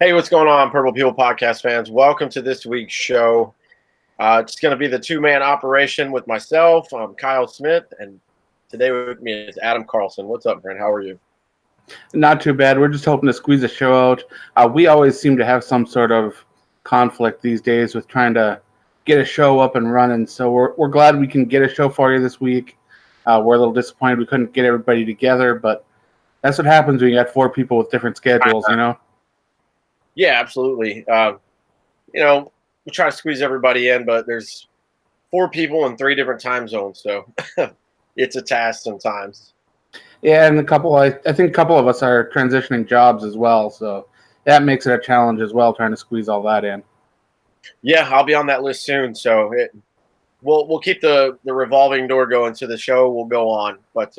Hey, what's going on, Purple People podcast fans? Welcome to this week's show. It's going to be the two-man operation with myself. I'm Kyle Smith, and today with me is Adam Carlson. What's up, friend? How are you? Not too bad. We're just hoping to squeeze a show out. We always seem to have some sort of conflict these days with trying to get a show up and running. So we're glad we can get a show for you this week. We're a little disappointed we couldn't get everybody together, but that's what happens when you got four people with different schedules, you know? Yeah, absolutely. We try to squeeze everybody in, but there's four people in three different time zones, so it's a task sometimes. Yeah, and I think a couple of us are transitioning jobs as well, so that makes it a challenge as well, trying to squeeze all that in. Yeah, I'll be on that list soon, so we'll keep the revolving door going to the show. We'll go on, but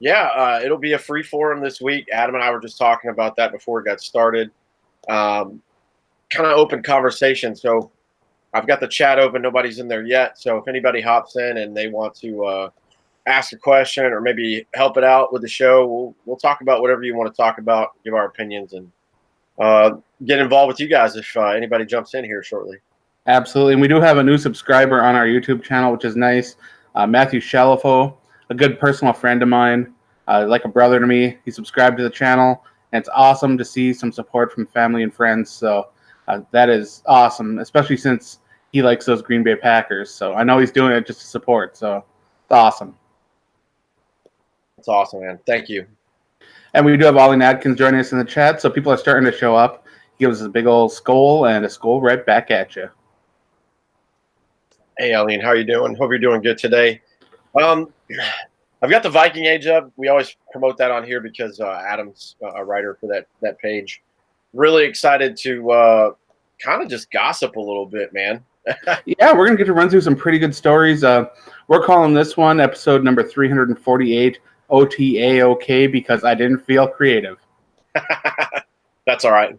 it'll be a free forum this week. Adam and I were just talking about that before it got started. Kind of open conversation. So I've got the chat open. Nobody's in there yet. So if anybody hops in and they want to ask a question or maybe help it out with the show, we'll talk about whatever you want to talk about, give our opinions, and get involved with you guys if anybody jumps in here shortly. Absolutely. And we do have a new subscriber on our YouTube channel, which is nice. Matthew Shalafo, a good personal friend of mine, like a brother to me. He subscribed to the channel, and it's awesome to see some support from family and friends. So that is awesome, especially since he likes those Green Bay Packers. So I know he's doing it just to support. So it's awesome. It's awesome, man. Thank you. And we do have Ollie Adkins joining us in the chat. So people are starting to show up. He gives us a big old skull and a skull right back at you. Hey, Eileen, how are you doing? Hope you're doing good today. I've got the Viking Age up. We always promote that on here because Adam's a writer for that page. Really excited to kind of just gossip a little bit, man. Yeah, we're going to get to run through some pretty good stories. We're calling this one episode number 348, OTA-Okay, because I didn't feel creative. That's all right.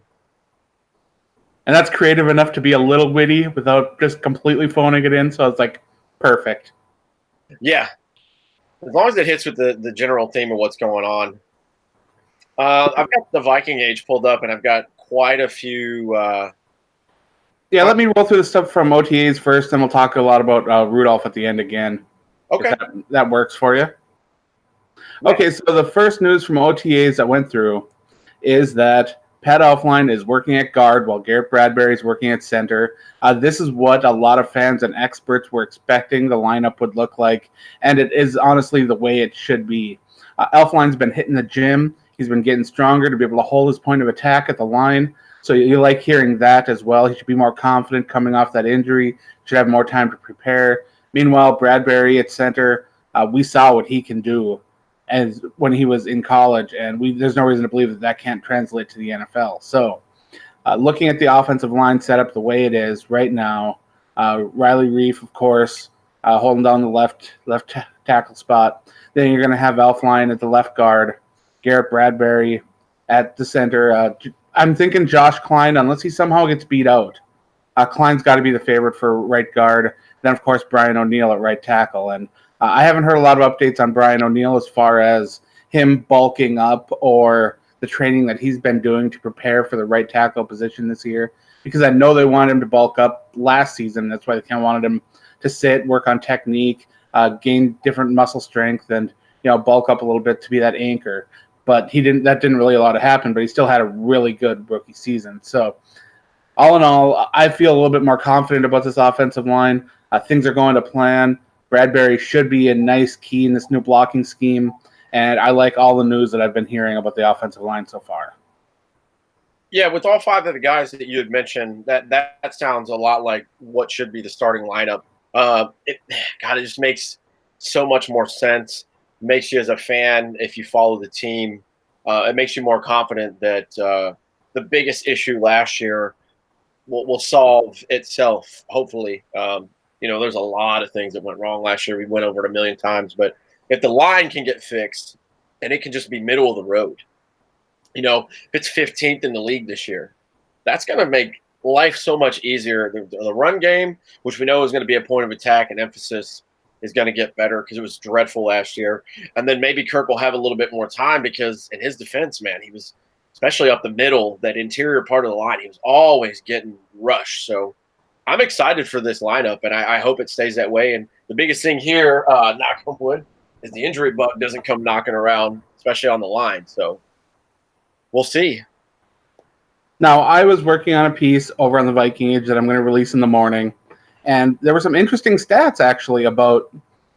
And that's creative enough to be a little witty without just completely phoning it in. So it's like, perfect. Yeah. As long as it hits with the general theme of what's going on. I've got the Viking Age pulled up, and I've got quite a few. Let me roll through the stuff from OTAs first, then we'll talk a lot about Rudolph at the end again. Okay. That works for you. Yeah. Okay, so the first news from OTAs that went through is that Pat Elflein is working at guard while Garrett Bradbury is working at center. This is what a lot of fans and experts were expecting the lineup would look like, and it is honestly the way it should be. Elflein's been hitting the gym. He's been getting stronger to be able to hold his point of attack at the line. So you like hearing that as well. He should be more confident coming off that injury, should have more time to prepare. Meanwhile, Bradbury at center, we saw what he can do as when he was in college, and there's no reason to believe that can't translate to the NFL. So looking at the offensive line setup the way it is right now, Riley Reef, of course, holding down the left tackle spot. Then you're going to have Elflein at the left guard, Garrett Bradbury at the center. I'm thinking Josh Klein, unless he somehow gets beat out. Klein's got to be the favorite for right guard. Then, of course, Brian O'Neill at right tackle. And I haven't heard a lot of updates on Brian O'Neill as far as him bulking up or the training that he's been doing to prepare for the right tackle position this year, because I know they wanted him to bulk up last season. That's why they kind of wanted him to sit, work on technique, gain different muscle strength, and bulk up a little bit to be that anchor. But that didn't really allow to happen, but he still had a really good rookie season. So all in all, I feel a little bit more confident about this offensive line. Things are going to plan. Bradbury should be a nice key in this new blocking scheme, and I like all the news that I've been hearing about the offensive line so far. Yeah, with all five of the guys that you had mentioned, that sounds a lot like what should be the starting lineup. It just makes so much more sense. Makes you, as a fan, if you follow the team, it makes you more confident that the biggest issue last year will solve itself, hopefully. There's a lot of things that went wrong last year. We went over it a million times. But if the line can get fixed and it can just be middle of the road, if it's 15th in the league this year, that's going to make life so much easier. The run game, which we know is going to be a point of attack and emphasis, is going to get better because it was dreadful last year. And then maybe Kirk will have a little bit more time because in his defense, man, he was especially up the middle, that interior part of the line, he was always getting rushed. So I'm excited for this lineup, and I hope it stays that way. And the biggest thing here, knock on wood, is the injury bug doesn't come knocking around, especially on the line. So we'll see. Now, I was working on a piece over on the Viking Age that I'm going to release in the morning, and there were some interesting stats, actually, about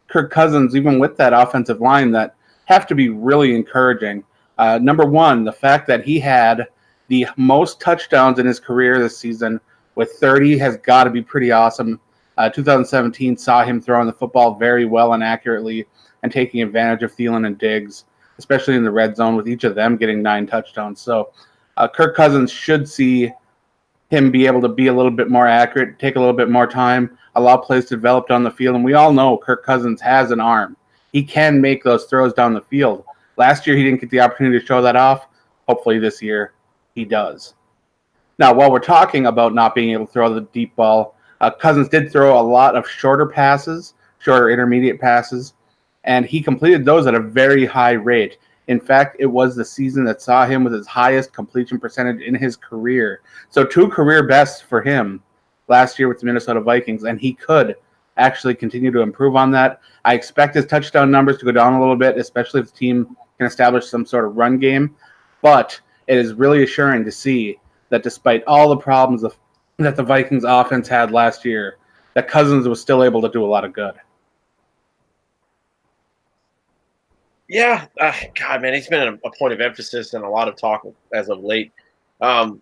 Kirk Cousins, even with that offensive line, that have to be really encouraging. Number one, the fact that he had the most touchdowns in his career this season with 30 has got to be pretty awesome. 2017 saw him throwing the football very well and accurately and taking advantage of Thielen and Diggs, especially in the red zone, with each of them getting 9 touchdowns. So Kirk Cousins should see him be able to be a little bit more accurate, take a little bit more time, allow plays to develop on the field. And we all know Kirk Cousins has an arm. He can make those throws down the field. Last year, he didn't get the opportunity to show that off. Hopefully this year, he does. Now, while we're talking about not being able to throw the deep ball, Cousins did throw a lot of shorter passes, shorter intermediate passes, and he completed those at a very high rate. In fact, it was the season that saw him with his highest completion percentage in his career. So 2 career bests for him last year with the Minnesota Vikings, and he could actually continue to improve on that. I expect his touchdown numbers to go down a little bit, especially if the team can establish some sort of run game. But it is really assuring to see that despite all the problems that the Vikings offense had last year, that Cousins was still able to do a lot of good. Yeah, God, man, he's been a point of emphasis and a lot of talk as of late. I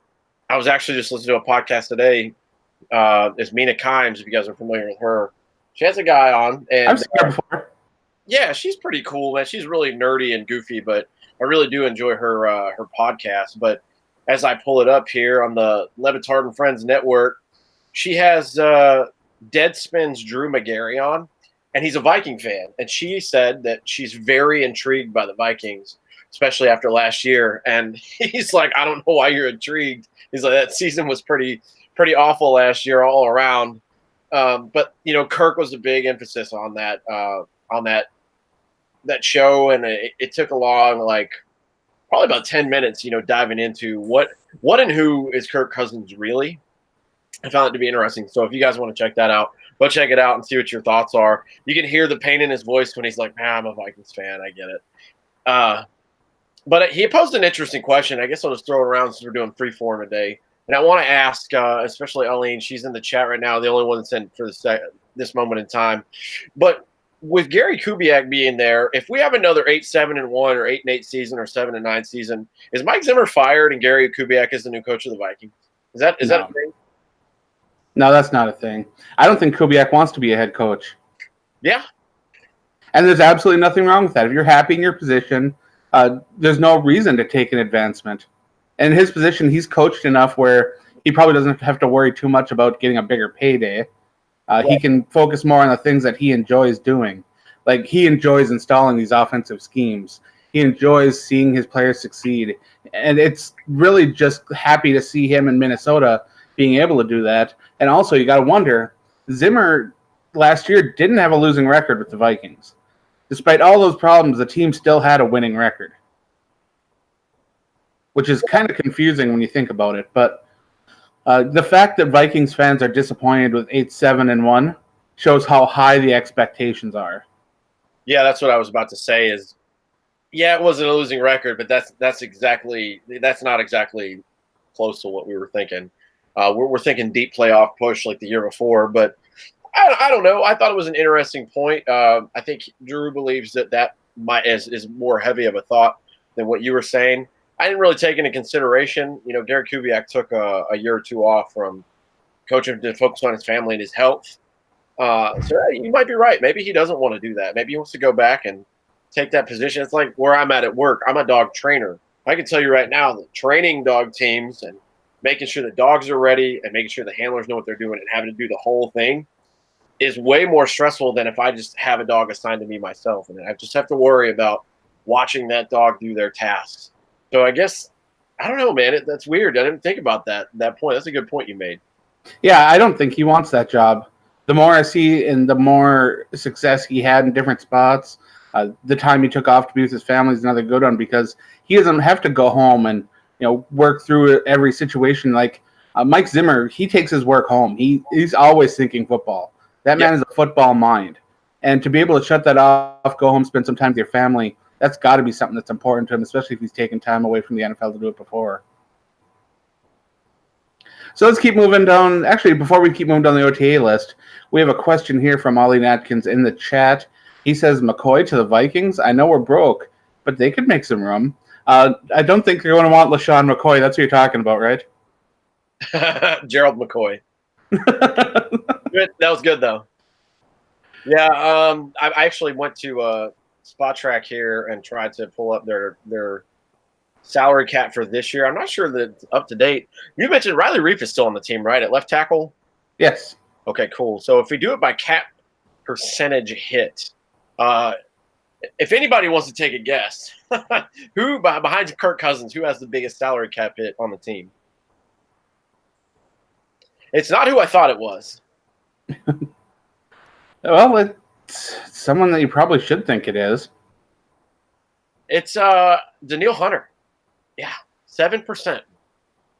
was actually just listening to a podcast today. It's Mina Kimes, if you guys are familiar with her. She has a guy on, and I've seen her before. Yeah, she's pretty cool, man. She's really nerdy and goofy, but I really do enjoy her podcast. But as I pull it up here on the Levitard and Friends Network, she has Deadspin's Drew McGarry on, and he's a Viking fan. And she said that she's very intrigued by the Vikings, especially after last year. And he's like, I don't know why you're intrigued. He's like, that season was pretty awful last year all around. But Kirk was a big emphasis on that show, and it took a long, probably about 10 minutes, diving into what and who is Kirk Cousins really. I found it to be interesting. So if you guys want to check that out, go check it out and see what your thoughts are. You can hear the pain in his voice when he's like, I'm a Vikings fan. I get it. But he posed an interesting question. I guess I'll just throw it around since we're doing free form today. And I want to ask, especially Eileen, she's in the chat right now, the only one that's in for this moment in time. But with Gary Kubiak being there, if we have another 8-7-1 or 8-8 season or 7-9 season, is Mike Zimmer fired and Gary Kubiak is the new coach of the Vikings? Is that a thing? No, that's not a thing. I don't think Kubiak wants to be a head coach. Yeah. And there's absolutely nothing wrong with that. If you're happy in your position, there's no reason to take an advancement. And in his position, he's coached enough where he probably doesn't have to worry too much about getting a bigger payday. He can focus more on the things that he enjoys doing. Like, he enjoys installing these offensive schemes. He enjoys seeing his players succeed. And it's really just happy to see him in Minnesota being able to do that. And also, you got to wonder, Zimmer last year didn't have a losing record with the Vikings. Despite all those problems, the team still had a winning record, which is kind of confusing when you think about it. But the fact that Vikings fans are disappointed with 8-7-1 shows how high the expectations are. Yeah, that's what I was about to say is, yeah, it wasn't a losing record, but that's not exactly close to what we were thinking. We're thinking deep playoff push like the year before, but I don't know. I thought it was an interesting point. I think Drew believes that is more heavy of a thought than what you were saying. I didn't really take into consideration, Gary Kubiak took a year or two off from coaching to focus on his family and his health. So you might be right. Maybe he doesn't want to do that. Maybe he wants to go back and take that position. It's like where I'm at work. I'm a dog trainer. I can tell you right now that training dog teams and making sure the dogs are ready and making sure the handlers know what they're doing and having to do the whole thing is way more stressful than if I just have a dog assigned to me myself. And I just have to worry about watching that dog do their tasks. So I guess, I don't know, man. That's weird. I didn't think about that point. That's a good point you made. Yeah, I don't think he wants that job. The more I see and the more success he had in different spots, the time he took off to be with his family is another good one because he doesn't have to go home and work through every situation. Like Mike Zimmer, he takes his work home. He's always thinking football. That man is a football mind. And to be able to shut that off, go home, spend some time with your family, that's got to be something that's important to him, especially if he's taken time away from the NFL to do it before. So let's keep moving down. Actually, before we keep moving down the OTA list, we have a question here from Ollie Atkins in the chat. He says, McCoy to the Vikings? I know we're broke, but they could make some room. I don't think you're going to want LaShawn McCoy. That's what you're talking about, right? Gerald McCoy. That was good, though. Yeah, I actually went to Spot Track here and tried to pull up their salary cap for this year. I'm not sure that it's up to date. You mentioned Riley Reef is still on the team, right, at left tackle? Yes. Okay, cool. So if we do it by cap percentage hit, if anybody wants to take a guess, who behind Kirk Cousins, who has the biggest salary cap hit on the team? It's not who I thought it was. Well, it's someone that you probably should think it is. It's Daniil Hunter. Yeah, 7%.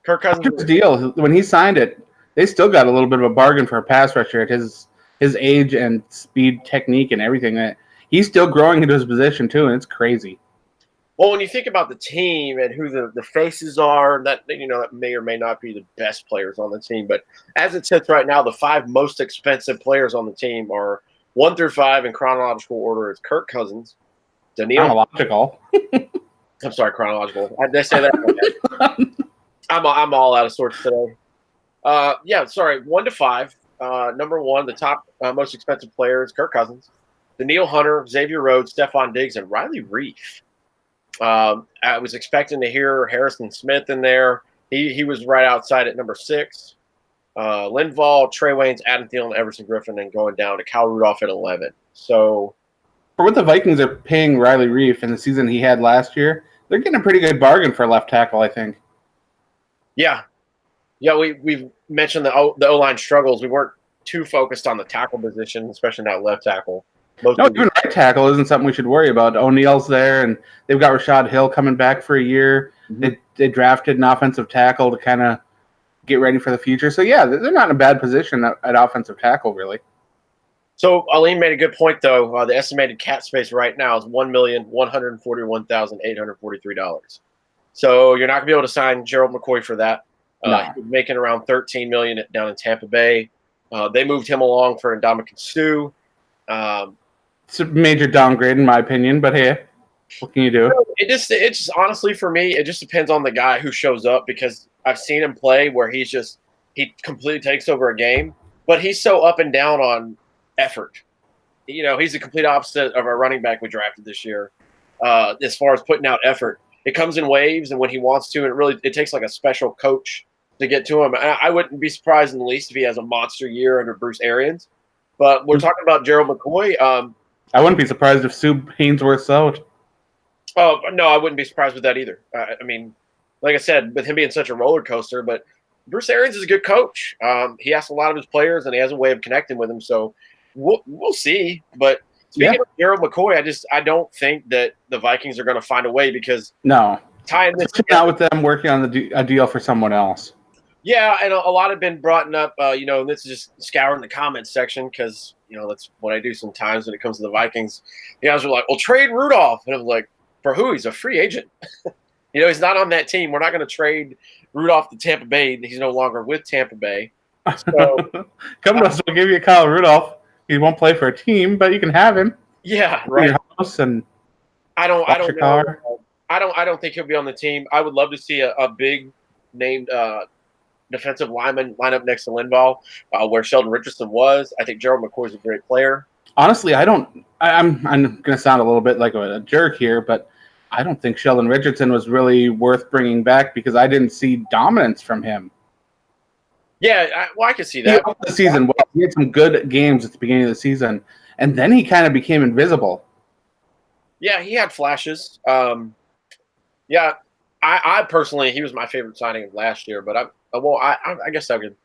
Kirk Cousins' deal. When he signed it, they still got a little bit of a bargain for a pass rusher at his age and speed, technique, and everything. He's still growing into his position too, and it's crazy. Well, when you think about the team and who the faces are, that may or may not be the best players on the team. But as it sits right now, the 5 most expensive players on the team are 1 through 5 in chronological order. It's Kirk Cousins, Daniil. Chronological. I'm sorry, chronological. Did I say that? I'm all out of sorts today. 1 to 5. Number 1, the top most expensive player is Kirk Cousins, Daniil Hunter, Xavier Rhodes, Stephon Diggs, and Riley Reef. I was expecting to hear Harrison Smith in there. He was right outside at number 6. Linval, Trey Waynes, Adam Thielen, Everson Griffin, and going down to Kyle Rudolph at 11. So, for what the Vikings are paying Riley Reef in the season he had last year, they're getting a pretty good bargain for a left tackle, I think. Yeah. We've mentioned the O-line struggles. We weren't too focused on the tackle position, especially that left tackle. Even right tackle isn't something we should worry about. O'Neill's there, and they've got Rashad Hill coming back for a year. Mm-hmm. They drafted an offensive tackle to kind of get ready for the future. So, yeah, they're not in a bad position at offensive tackle, really. So, Aline made a good point, though. The estimated cap space right now is $1,141,843. So, you're not going to be able to sign Gerald McCoy for that. No. He's making around $13 million down in Tampa Bay. They moved him along for Ndamukong Suh. It's a major downgrade, in my opinion, but hey, what can you do? It just honestly, for me, it just depends on the guy who shows up, because I've seen him play where he completely takes over a game, but he's so up and down on effort. He's the complete opposite of our running back we drafted this year. As far as putting out effort, it comes in waves, and when he wants to, and it takes like a special coach to get to him. I wouldn't be surprised in the least if he has a monster year under Bruce Arians. But we're talking about Gerald McCoy. I wouldn't be surprised if Sue Haynesworth's out. Oh, no, I wouldn't be surprised with that either. I mean, like I said, with him being such a roller coaster, but Bruce Arians is a good coach. He asks a lot of his players, and he has a way of connecting with them. So we'll see. But speaking of Gerald McCoy, I don't think that the Vikings are going to find a way, because tying this out with them working on a deal for someone else. Yeah, and a lot have been brought up, and this is just scouring the comments section, because, that's what I do sometimes when it comes to the Vikings. You guys are like, well, trade Rudolph. And I was like, for who? He's a free agent. He's not on that team. We're not going to trade Rudolph to Tampa Bay. He's no longer with Tampa Bay. So, come to us, we'll give you Kyle Rudolph. He won't play for a team, but you can have him. Yeah, right. Your house and I don't know. I don't think he'll be on the team. I would love to see a big named defensive lineman line up next to Linval, where Sheldon Richardson was. I think Gerald McCoy is a great player. Honestly, I'm going to sound a little bit like a jerk here, but I don't think Sheldon Richardson was really worth bringing back, because I didn't see dominance from him. Yeah, I can see that. The season, he had some good games at the beginning of the season, and then he kind of became invisible. Yeah, he had flashes. I personally, he was my favorite signing of last year, but I guess I could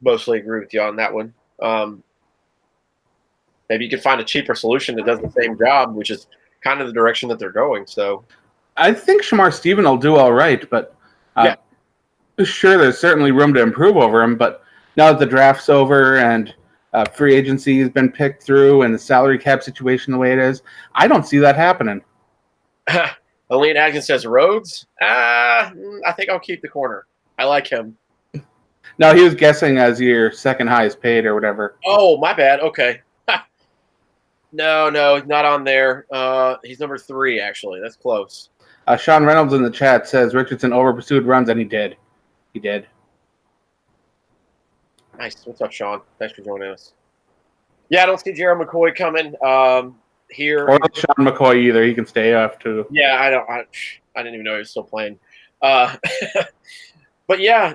mostly agree with you on that one. Maybe you could find a cheaper solution that does the same job, which is kind of the direction that they're going. So, I think Shamar Stephen will do all right, but Sure, there's certainly room to improve over him, but now that the draft's over and free agency has been picked through and the salary cap situation the way it is, I don't see that happening. Elaine Atkins says Rhodes. I think I'll keep the corner. I like him. No, he was guessing as your second highest paid or whatever. Oh, my bad. Okay. No, not on there. He's number 3, actually. That's close. Sean Reynolds in the chat says Richardson over-pursued runs, and he did. He did. Nice. What's up, Sean? Thanks for joining us. Yeah, I don't see Gerald McCoy coming here. Or Sean McCoy either. He can stay off, too. Yeah, I didn't even know he was still playing. But, yeah,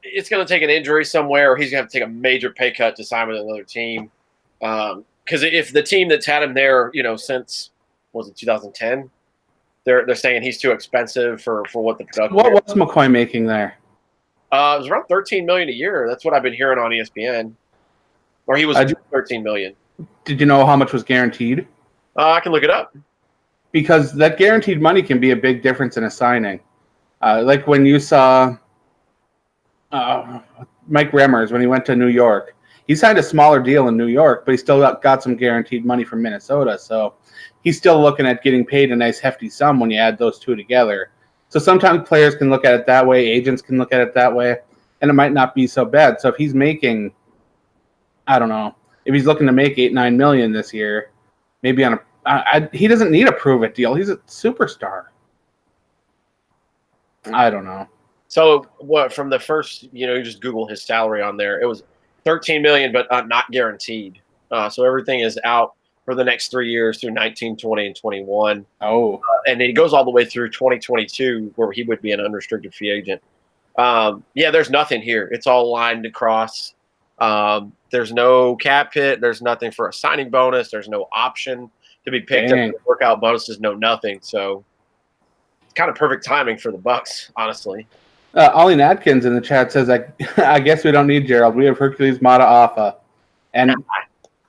it's going to take an injury somewhere, or he's going to have to take a major pay cut to sign with another team. Because if the team that's had him there, since, was it 2010, they're saying he's too expensive for what the production. What was McCoy making there? It was around $13 million a year. That's what I've been hearing on ESPN. Or he was $13 million. Did you know how much was guaranteed? I can look it up. Because that guaranteed money can be a big difference in a signing. Like when you saw Mike Remmers when he went to New York. He signed a smaller deal in New York, but he still got some guaranteed money from Minnesota. So he's still looking at getting paid a nice hefty sum when you add those two together. So sometimes players can look at it that way, agents can look at it that way, and it might not be so bad. So if he's making, I don't know, if he's looking to make $8-9 million this year, maybe on he doesn't need a prove it deal. He's a superstar. I don't know. So what from the first, you just Google his salary on there. It was $13 million, but not guaranteed. So everything is out for the next 3 years through 19, 20, and 21. Oh. And it goes all the way through 2022, where he would be an unrestricted free agent. There's nothing here. It's all lined across. There's no cap hit. There's nothing for a signing bonus. There's no option to be picked up. Workout bonuses, no nothing. So it's kind of perfect timing for the Bucks, honestly. Ollie Atkins in the chat says, I guess we don't need Gerald. We have Hercules Mata Alpha. And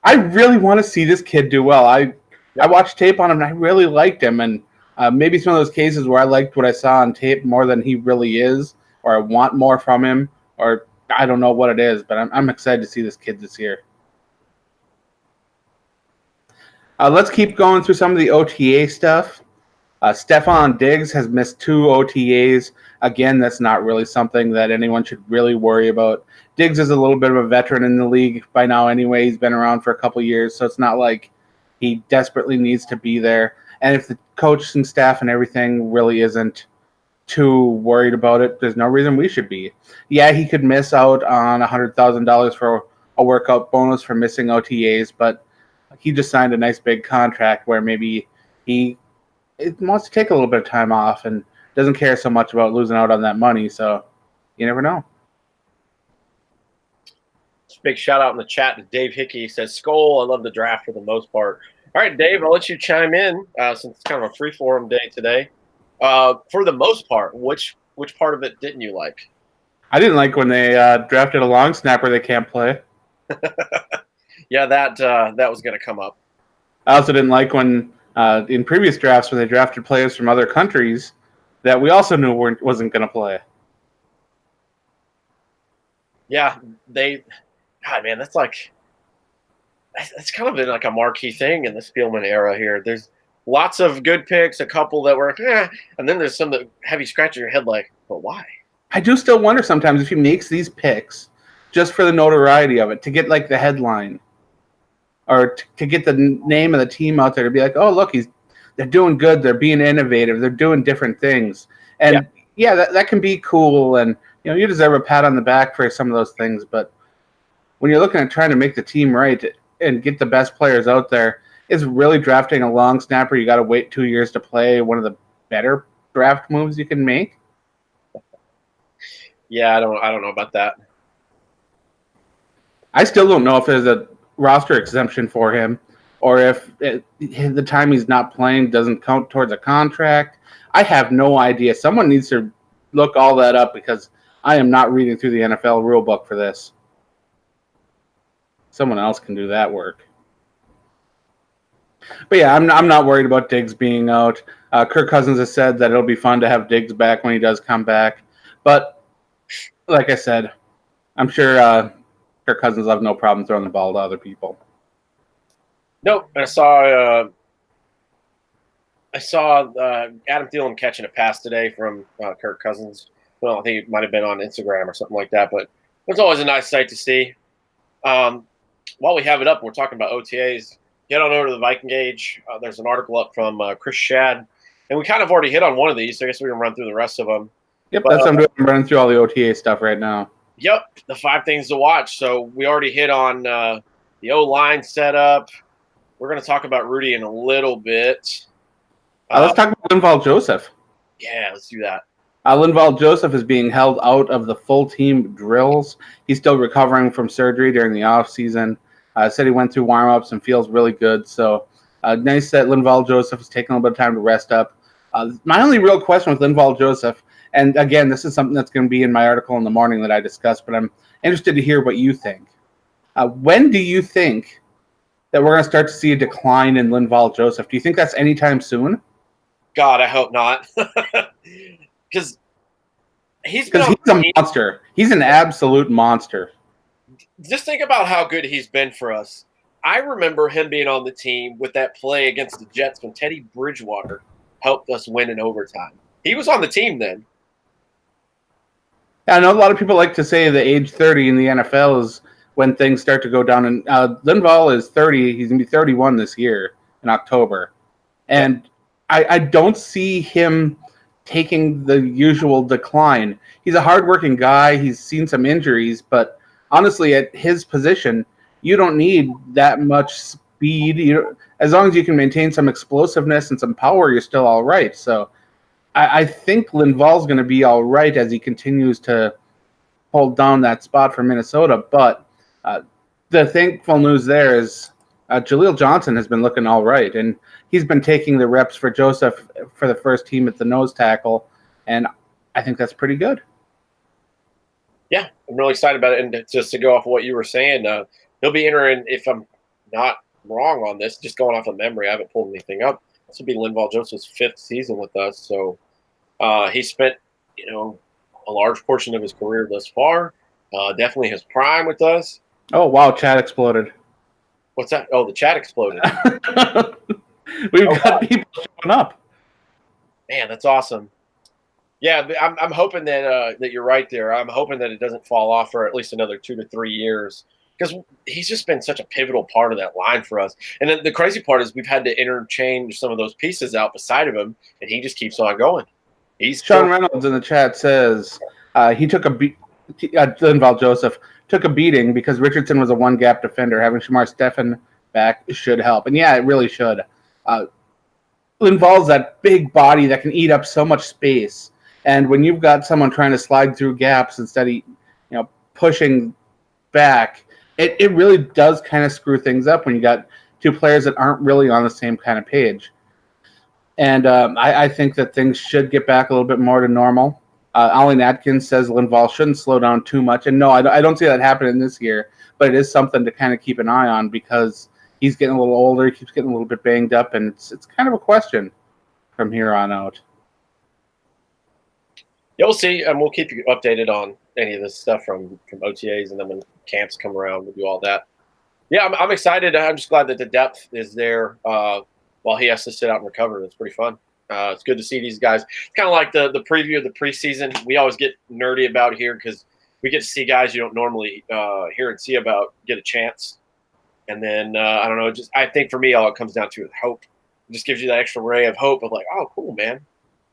I really want to see this kid do well. I watched tape on him, and I really liked him. And maybe some of those cases where I liked what I saw on tape more than he really is, or I want more from him, or I don't know what it is, but I'm excited to see this kid this year. Let's keep going through some of the OTA stuff. Stephon Diggs has missed 2 OTAs. Again, that's not really something that anyone should really worry about. Diggs is a little bit of a veteran in the league by now anyway. He's been around for a couple years, so it's not like he desperately needs to be there. And if the coach and staff and everything really isn't too worried about it, there's no reason we should be. Yeah, he could miss out on $100,000 for a workout bonus for missing OTAs, but he just signed a nice big contract where maybe he wants to take a little bit of time off and doesn't care so much about losing out on that money. So you never know. Big shout out in the chat to Dave Hickey. He says, Skol, I love the draft for the most part. All right, Dave, I'll let you chime in since it's kind of a free-form day today. For the most part, which part of it didn't you like? I didn't like when they drafted a long snapper they can't play. Yeah, that was going to come up. I also didn't like when in previous drafts when they drafted players from other countries that we also knew wasn't going to play. Yeah, God, man, that's kind of been like a marquee thing in the Spielman era here. There's lots of good picks, a couple that were, and then there's some that have you scratching your head like, but why? I do still wonder sometimes if he makes these picks just for the notoriety of it, to get like the headline or to get the name of the team out there to be like, oh, look, they're doing good. They're being innovative. They're doing different things. And that can be cool. And, you deserve a pat on the back for some of those things. But when you're looking at trying to make the team right and get the best players out there, is really drafting a long snapper you got to wait 2 years to play one of the better draft moves you can make? Yeah, I don't know about that. I still don't know if there's a roster exemption for him or if the time he's not playing doesn't count towards a contract. I have no idea. Someone needs to look all that up because I am not reading through the NFL rule book for this. Someone else can do that work. But yeah, I'm not worried about Diggs being out. Kirk Cousins has said that it'll be fun to have Diggs back when he does come back. But like I said, I'm sure Kirk Cousins will have no problem throwing the ball to other people. Nope. I saw Adam Thielen catching a pass today from Kirk Cousins. Well, I think it might have been on Instagram or something like that, but it's always a nice sight to see. While we have it up, we're talking about OTAs. Get on over to the Viking Gauge. There's an article up from Chris Shad, and we kind of already hit on one of these, so I guess we can run through the rest of them. Yep, that's what I'm doing. I'm running through all the OTA stuff right now. Yep, the 5 things to watch. So we already hit on the O-line setup. We're going to talk about Rudy in a little bit. Let's talk about Linval Joseph. Yeah, let's do that. Linval Joseph is being held out of the full team drills. He's still recovering from surgery during the offseason. Said he went through warm-ups and feels really good. So nice that Linval Joseph is taking a little bit of time to rest up. My only real question with Linval Joseph, and again, this is something that's going to be in my article in the morning that I discussed, but I'm interested to hear what you think. When do you think that we're going to start to see a decline in Linval Joseph? Do you think that's anytime soon? God, I hope not. Because he's a monster. He's an absolute monster. Just think about how good he's been for us. I remember him being on the team with that play against the Jets when Teddy Bridgewater helped us win in overtime. He was on the team then. I know a lot of people like to say the age 30 in the NFL is when things start to go down. And Linval is 30. He's going to be 31 this year in October. And I don't see him taking the usual decline. He's a hardworking guy. He's seen some injuries, but honestly, at his position, you don't need that much speed. As long as you can maintain some explosiveness and some power, you're still all right. So I think Linval's going to be all right as he continues to hold down that spot for Minnesota. But the thankful news there is Jaleel Johnson has been looking all right, and he's been taking the reps for Joseph for the first team at the nose tackle, and I think that's pretty good. Yeah, I'm really excited about it. And just to go off of what you were saying, he'll be entering, if I'm not wrong on this, just going off of memory, I haven't pulled anything up. This will be Linval Joseph's 5th season with us. So he spent, a large portion of his career thus far. Definitely his prime with us. Oh, wow, chat exploded. What's that? Oh, the chat exploded. We've got people showing up. Man, that's awesome. Yeah, I'm hoping that that you're right there. I'm hoping that it doesn't fall off for at least another 2 to 3 years, because he's just been such a pivotal part of that line for us. And then the crazy part is we've had to interchange some of those pieces out beside of him, and he just keeps on going. Sean Reynolds in the chat says he took a Linval Joseph took a beating because Richardson was a one-gap defender. Having Shamar Stephen back should help. And yeah, it really should. Linval's that big body that can eat up so much space. And when you've got someone trying to slide through gaps instead of pushing back, it really does kind of screw things up when you got two players that aren't really on the same kind of page. And I think that things should get back a little bit more to normal. Ollie Atkins says Linval shouldn't slow down too much. And no, I don't see that happening this year, but it is something to kind of keep an eye on because he's getting a little older. He keeps getting a little bit banged up, and it's kind of a question from here on out. Yeah, we'll see, and we'll keep you updated on any of this stuff from OTAs, and then when camps come around, we'll do all that. Yeah, I'm excited. I'm just glad that the depth is there while he has to sit out and recover. That's pretty fun. It's good to see these guys. It's kind of like the preview of the preseason. We always get nerdy about here because we get to see guys you don't normally hear and see about get a chance. And then, I don't know, I think for me all it comes down to is hope. It just gives you that extra ray of hope of like, oh, cool, man.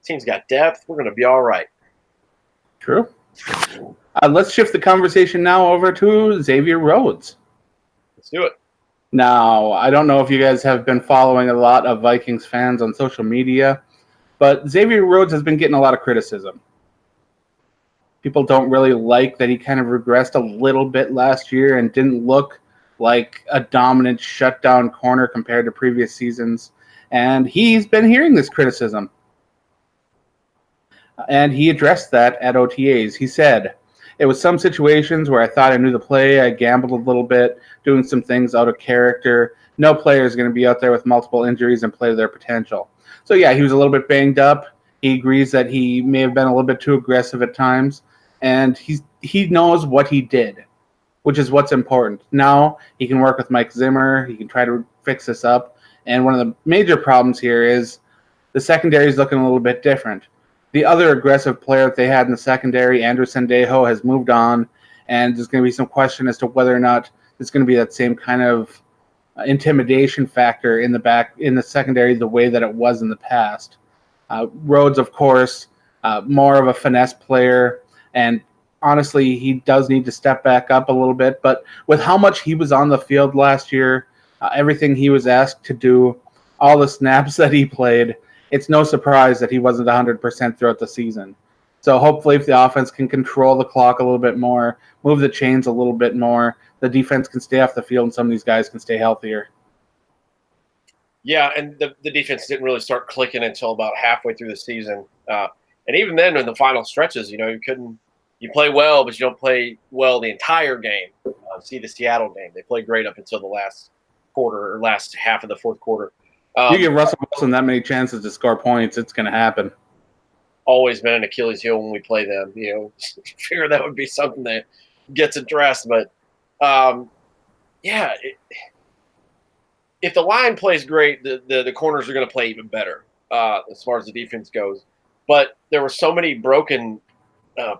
Team's got depth. We're going to be all right. True. Let's shift the conversation now over to Xavier Rhodes. Let's do it. Now, I don't know if you guys have been following a lot of Vikings fans on social media, but Xavier Rhodes has been getting a lot of criticism. People don't really like that he kind of regressed a little bit last year and didn't look like a dominant shutdown corner compared to previous seasons. And he's been hearing this criticism. And he addressed that at OTAs. He said, "It was some situations where I thought I knew the play. I gambled a little bit, doing some things out of character. No player is going to be out there with multiple injuries and play to their potential." So, yeah, he was a little bit banged up. He agrees that he may have been a little bit too aggressive at times, and he knows what he did, which is what's important. Now he can work with Mike Zimmer. He can try to fix this up. And one of the major problems here is the secondary is looking a little bit different. The other aggressive player that they had in the secondary, Andrew Sendejo, has moved on, and there's going to be some question as to whether or not it's going to be that same kind of intimidation factor in the secondary the way that it was in the past. Rhodes, of course, more of a finesse player, and honestly, he does need to step back up a little bit. But with how much he was on the field last year, everything he was asked to do, all the snaps that he played, it's no surprise that he wasn't 100% throughout the season. So hopefully if the offense can control the clock a little bit more, move the chains a little bit more, the defense can stay off the field and some of these guys can stay healthier. Yeah, and the defense didn't really start clicking until about halfway through the season. And even then, in the final stretches, you play well, but you don't play well the entire game. See the Seattle game. They played great up until the last quarter or last half of the fourth quarter. You give Russell Wilson that many chances to score points, it's going to happen. Always been an Achilles heel when we play them. Figure that would be something that gets addressed. But, if the line plays great, the corners are going to play even better as far as the defense goes. But there were so many broken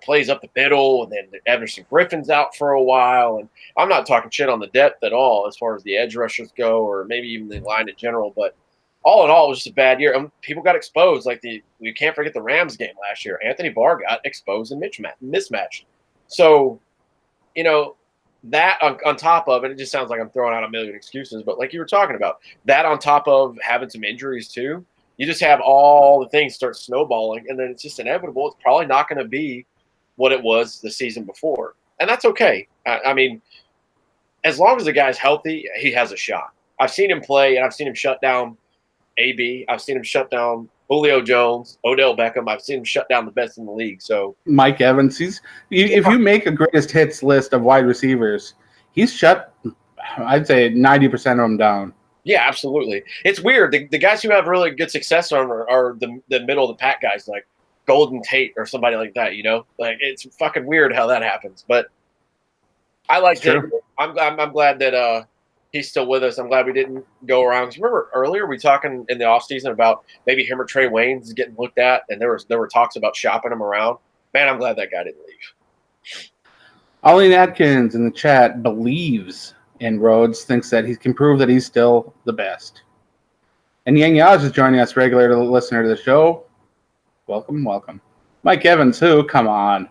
plays up the middle, and then Everson Griffin's out for a while. And I'm not talking shit on the depth at all as far as the edge rushers go, or maybe even the line in general. But all in all, it was just a bad year. People got exposed. We can't forget the Rams game last year. Anthony Barr got exposed and mismatched. So, that on top of it, it just sounds like I'm throwing out a million excuses. But like you were talking about, that on top of having some injuries too, you just have all the things start snowballing, and then it's just inevitable. It's probably not going to be what it was the season before. And that's okay. I mean, as long as the guy's healthy, he has a shot. I've seen him play, and I've seen him shut down AB. I've seen him shut down Julio Jones, Odell Beckham. I've seen him shut down the best in the league. So Mike Evans, if you make a greatest hits list of wide receivers, he's shut, I'd say 90% of them down. Yeah, absolutely. It's weird. The guys who have really good success are the middle of the pack guys, like Golden Tate or somebody like that. Like it's fucking weird how that happens. But I like it. I'm glad that he's still with us. I'm glad we didn't go around. 'Cause remember earlier we talking in the offseason about maybe him or Trey Waynes getting looked at, and there were talks about shopping him around. Man, I'm glad that guy didn't leave. Ollie Atkins in the chat believes in Rhodes, thinks that he can prove that he's still the best. And Yang Yaj is joining us, regular listener to the show. Welcome, welcome. Mike Evans, who? Come on.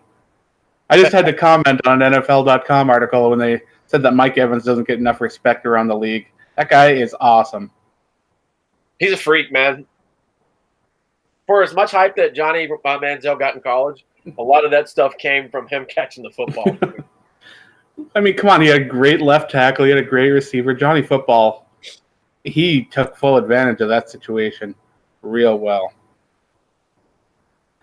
I just had to comment on an NFL.com article when they said that Mike Evans doesn't get enough respect around the league. That guy is awesome. He's a freak, man. For as much hype that Johnny Manziel got in college, a lot of that stuff came from him catching the football. I mean, come on. He had a great left tackle. He had a great receiver. Johnny Football, he took full advantage of that situation real well.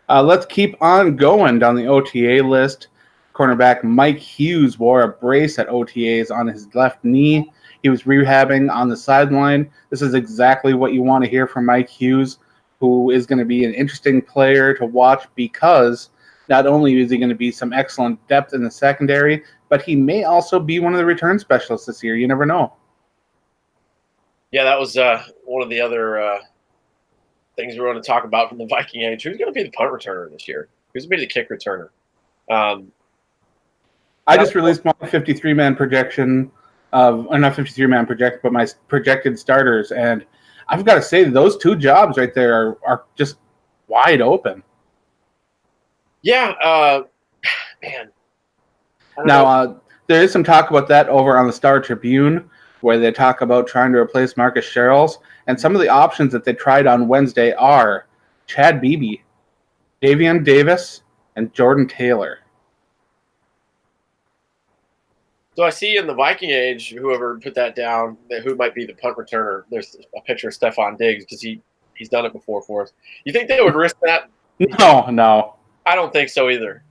Let's keep on going down the OTA list. Cornerback Mike Hughes wore a brace at OTAs on his left knee. He was rehabbing on the sideline. This is exactly what you want to hear from Mike Hughes, who is going to be an interesting player to watch because not only is he going to be some excellent depth in the secondary, but he may also be one of the return specialists this year. You never know. Yeah, that was one of the other things we were going to talk about from the Viking age. Who's going to be the punt returner this year? Who's going to be the kick returner? I just released my 53-man projection not 53-man projection, but my projected starters, and I've got to say those two jobs right there are just wide open. Yeah, man. Now, there is some talk about that over on the Star Tribune, where they talk about trying to replace Marcus Sherrills, and some of the options that they tried on Wednesday are Chad Beebe, Davion Davis, and Jordan Taylor. So I see in the Viking age, whoever put that down, who might be the punt returner. There's a picture of Stephon Diggs because he's done it before for us. You think they would risk that? No. I don't think so either.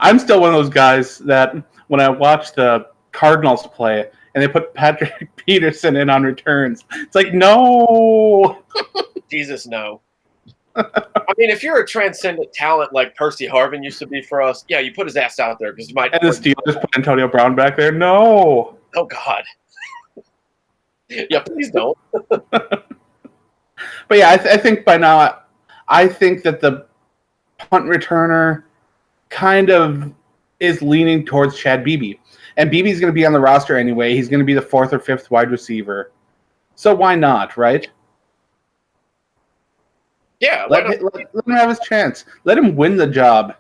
I'm still one of those guys that when I watch the Cardinals play and they put Patrick Peterson in on returns, it's like, no. Jesus, no. I mean, if you're a transcendent talent like Percy Harvin used to be for us, yeah, you put his ass out there because you might. And the Steelers put Antonio Brown back there. No. Oh God. Yeah, please don't. But yeah, I think by now, I think that the punt returner kind of is leaning towards Chad Beebe. And Beebe's going to be on the roster anyway. He's going to be the 4th or 5th wide receiver. So why not, right? Yeah, let him have his chance. Let him win the job.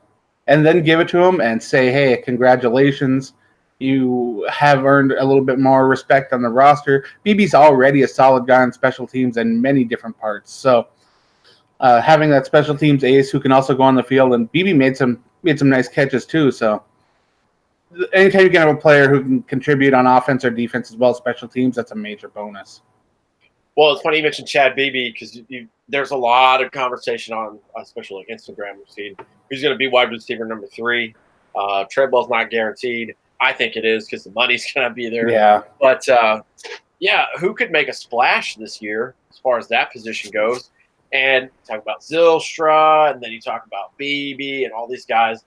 And then give it to him and say, hey, congratulations. You have earned a little bit more respect on the roster. Beebe's already a solid guy on special teams in many different parts. So having that special teams ace who can also go on the field, and Beebe made some nice catches too. So anytime you can have a player who can contribute on offense or defense as well as special teams, that's a major bonus. Well, it's funny you mentioned Chad Beebe because there's a lot of conversation on especially like Instagram. We've seen who's going to be wide receiver number 3. Treadwell's not guaranteed. I think it is because the money's going to be there. Yeah. But, yeah, who could make a splash this year as far as that position goes? And talk about Zylstra, and then you talk about Beebe and all these guys.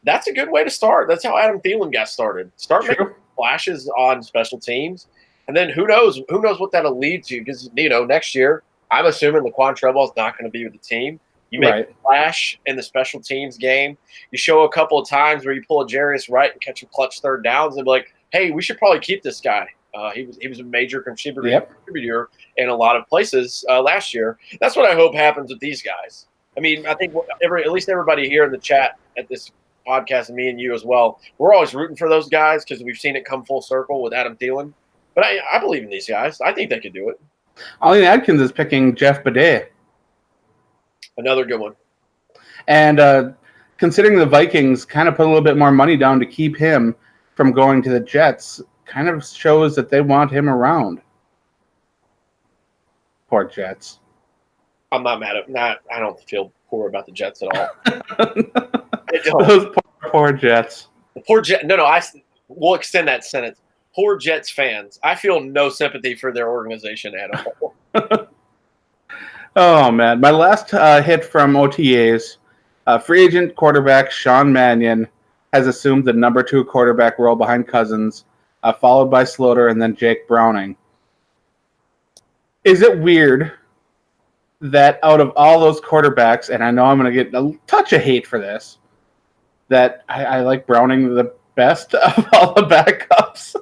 That's a good way to start. That's how Adam Thielen got started. Start making splashes on special teams. And then who knows what that'll lead to? Because, next year, I'm assuming Laquan Treadwell's not going to be with the team. You make a splash in the special teams game. You show a couple of times where you pull a Jarius Wright and catch a clutch third downs and be like, hey, we should probably keep this guy. He was a major contributor in a lot of places last year. That's what I hope happens with these guys. I mean, I think at least everybody here in the chat at this podcast, and me and you as well, we're always rooting for those guys because we've seen it come full circle with Adam Thielen. But I believe in these guys. I think they could do it. Ollie Adkins is picking Jeff Bidet. Another good one. And considering the Vikings kind of put a little bit more money down to keep him from going to the Jets, kind of shows that they want him around. Poor Jets. I'm not mad at I don't feel poor about the Jets at all. Those poor Jets. The poor Jet. No. We'll extend that sentence. Poor Jets fans. I feel no sympathy for their organization at all. Oh, man. My last hit from OTAs, free agent quarterback Sean Mannion has assumed the number 2 quarterback role behind Cousins, followed by Slaughter and then Jake Browning. Is it weird that out of all those quarterbacks, and I know I'm going to get a touch of hate for this, that I like Browning the best of all the backups?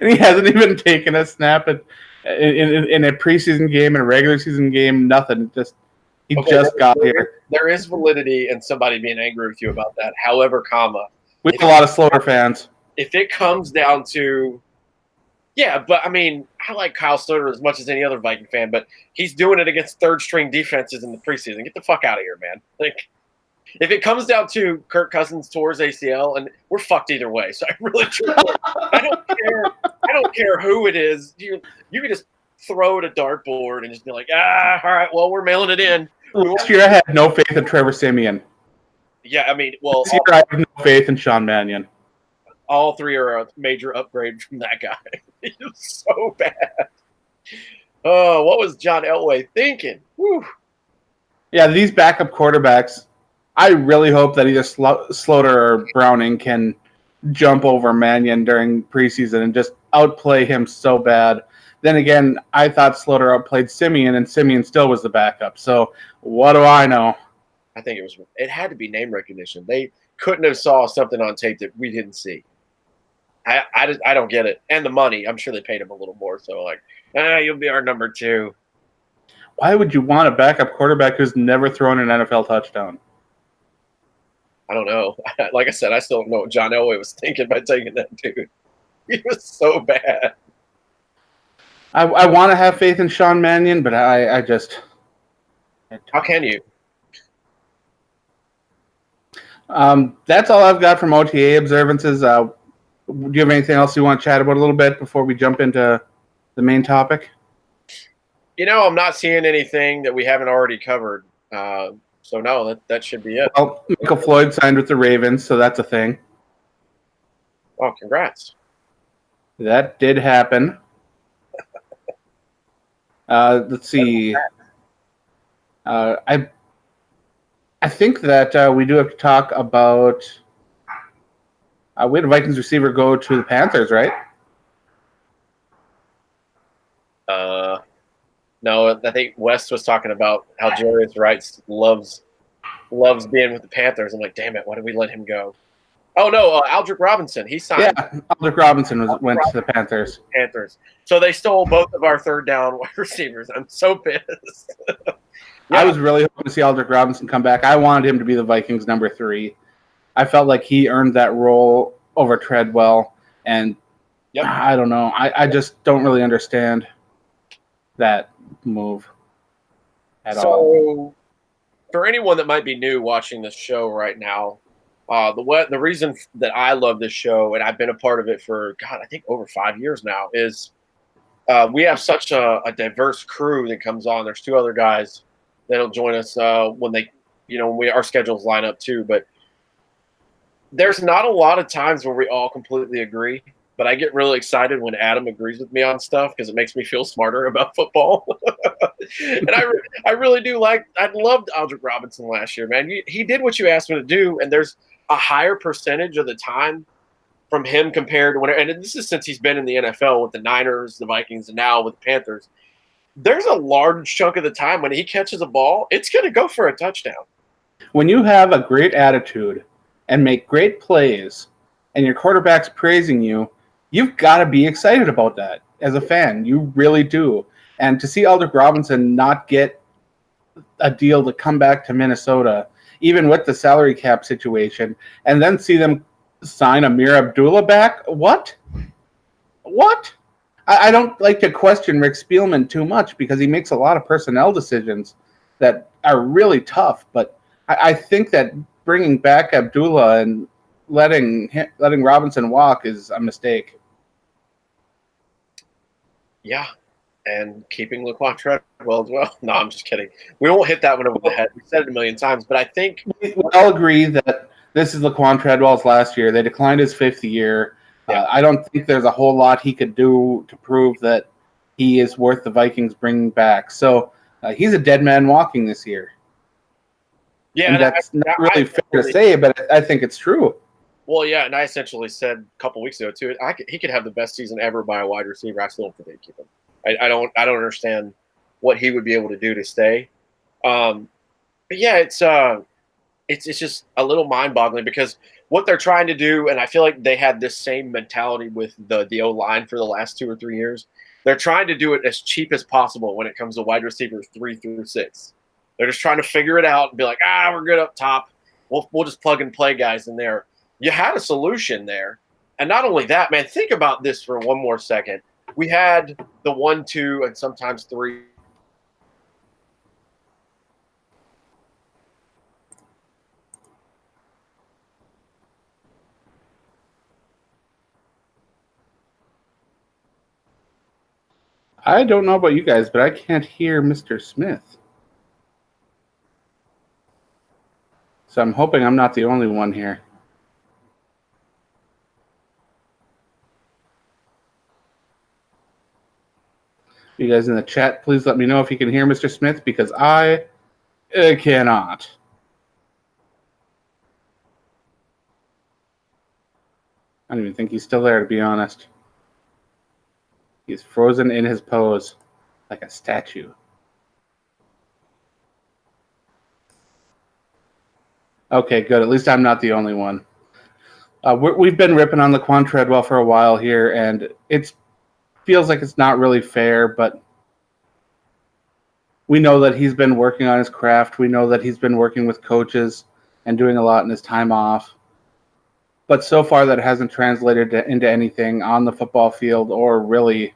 And he hasn't even taken a snap in a preseason game, in a regular season game, nothing. He just got here. There is validity in somebody being angry with you about that. However, we have a lot of Slaughter fans. If it comes down to, yeah, but I mean, I like Kyle Slaughter as much as any other Viking fan, but he's doing it against third-string defenses in the preseason. Get the fuck out of here, man. Like, if it comes down to Kirk Cousins towards ACL, and we're fucked either way. So I really, I don't care. I don't care who it is. You can just throw it a dartboard and just be like, all right, well, we're mailing it in. Last year I had no faith in Trevor Siemian. Yeah, I mean, well, this year I have no faith in Sean Mannion. All 3 are a major upgrade from that guy. He was so bad. Oh, what was John Elway thinking? Whew. Yeah, these backup quarterbacks, I really hope that either Slaughter or Browning can jump over Mannion during preseason and just outplay him so bad. Then again, I thought Slaughter outplayed Siemian, and Siemian still was the backup. So what do I know? I think it had to be name recognition. They couldn't have saw something on tape that we didn't see. I don't get it. And the money, I'm sure they paid him a little more. So like, you'll be our number 2. Why would you want a backup quarterback who's never thrown an NFL touchdown? I don't know. Like I said, I still don't know what John Elway was thinking by taking that dude. He was so bad. I want to have faith in Sean Mannion, but I just... How can you? That's all I've got from OTA observances. Do you have anything else you want to chat about a little bit before we jump into the main topic? I'm not seeing anything that we haven't already covered. So, no, that should be it. Well, Michael Floyd signed with the Ravens, so that's a thing. Oh, congrats. That did happen. Let's see. I think that we do have to talk about. We had a Vikings receiver go to the Panthers, right? No, I think West was talking about how Jarius Wright loves being with the Panthers. I'm like, damn it, why did we let him go? Oh no, Aldrick Robinson, he signed. Yeah, Aldrick Robinson went to the Panthers. Panthers. So they stole both of our third down wide receivers. I'm so pissed. I was really hoping to see Aldrick Robinson come back. I wanted him to be the Vikings number 3. I felt like he earned that role over Treadwell, and I don't know. I just don't really understand that move at all. For anyone that might be new watching this show right now, the reason that I love this show, and I've been a part of it for, God, I think over 5 years now, is we have such a diverse crew that comes on. There's 2 other guys that'll join us when they, when our schedules line up too. But there's not a lot of times where we all completely agree. But I get really excited when Adam agrees with me on stuff because it makes me feel smarter about football. And I really do like. I loved Aldrick Robinson last year, man. He did what you asked him to do, and there's a higher percentage of the time from him compared to whenever. And this is since he's been in the NFL with the Niners, the Vikings, and now with the Panthers. There's a large chunk of the time when he catches a ball, it's going to go for a touchdown. When you have a great attitude and make great plays, and your quarterback's praising you, you've got to be excited about that as a fan. You really do. And to see Aldrick Robinson not get a deal to come back to Minnesota, even with the salary cap situation, and then see them sign Amir Abdullah back? What? I don't like to question Rick Spielman too much because he makes a lot of personnel decisions that are really tough. But I think that bringing back Abdullah and letting Robinson walk is a mistake. Yeah, and keeping Laquan Treadwell as well. No, I'm just kidding. We won't hit that one over the head. We said it a million times, but I think we all agree that this is Laquan Treadwell's last year. They declined his 5th year. Yeah. I don't think there's a whole lot he could do to prove that he is worth the Vikings bringing back. So he's a dead man walking this year. Yeah, and that's not really fair to say, but I think it's true. Well, yeah, and I essentially said a couple weeks ago too. He could have the best season ever by a wide receiver. I still don't think they keep him. I don't understand what he would be able to do to stay. But yeah, it's just a little mind-boggling because what they're trying to do, and I feel like they had this same mentality with the O-line for the last 2 or 3 years. They're trying to do it as cheap as possible when it comes to wide receivers 3 through 6. They're just trying to figure it out and be like, we're good up top. We'll just plug and play guys in there. You had a solution there. And not only that, man, think about this for one more second. We had the 1, 2, and sometimes 3. I don't know about you guys, but I can't hear Mr. Smith. So I'm hoping I'm not the only one here. You guys in the chat, please let me know if you can hear Mr. Smith because I cannot. I don't even think he's still there, to be honest. He's frozen in his pose like a statue. Okay, good. At least I'm not the only one. We've been ripping on Laquan Treadwell for a while here, and it feels like it's not really fair, but we know that he's been working on his craft. We know that he's been working with coaches and doing a lot in his time off. But so far that hasn't translated into anything on the football field or really